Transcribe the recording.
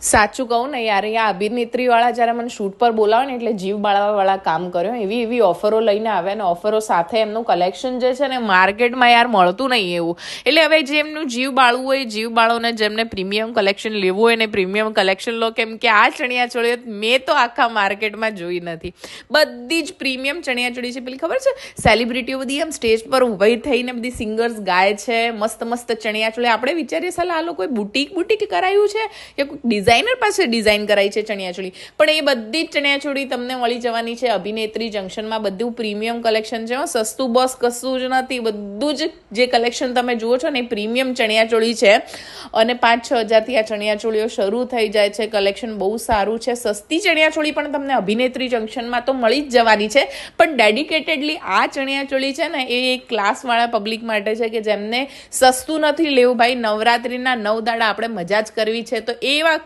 સાચું કહું ને યાર, આ અભિનેત્રીવાળા જ્યારે મને શૂટ પર બોલાવે ને એટલે જીવ બાળવાવાળા કામ કર્યો. એવી ઓફરો લઈને આવ્યા ને ઓફરો સાથે એમનું કલેક્શન જે છે ને માર્કેટમાં યાર મળતું નહીં એવું. એટલે હવે જેમનું જીવ બાળવું હોય જીવ બાળો ને જેમને પ્રીમિયમ કલેક્શન લેવું હોય ને પ્રીમિયમ કલેક્શન લો. કેમ કે આ ચણિયાચોળીઓ મેં તો આખા માર્કેટમાં જોઈ નથી. બધી જ પ્રીમિયમ ચણિયાચોળી છે. પેલી ખબર છે સેલિબ્રિટીઓ બધી આમ સ્ટેજ પર ઊભી થઈને બધી સિંગર્સ ગાય છે, મસ્ત મસ્ત ચણિયાચોળી. આપણે વિચારીએ સાલા આ લોકોએ બુટીક કરાયું છે કે કોઈ ડિઝાઇનર પાસે ડિઝાઇન કરાઈ છે ચણિયાચોળી. પણ એ બધી જ ચણિયાચોળી તમને મળી જવાની છે અભિનેત્રી જંકશનમાં. બધું પ્રીમિયમ કલેક્શન છે, સસ્તું બસ કશું જ નથી. બધું જ જે કલેક્શન તમે જુઓ છો ને એ પ્રીમિયમ ચણિયાચોળી છે. અને 5-6 હજારથી આ ચણિયાચોળીઓ શરૂ થઈ જાય છે. કલેક્શન બહુ સારું છે. સસ્તી ચણિયાચોળી પણ તમને અભિનેત્રી જંકશનમાં તો મળી જ જવાની છે. પણ ડેડિકેટેડલી આ ચણિયાચોળી છે ને એ ક્લાસવાળા પબ્લિક માટે છે કે જેમને સસ્તું નથી લેવું ભાઈ. નવરાત્રિના 9 દાડા આપણે મજા જ કરવી છે. તો એવા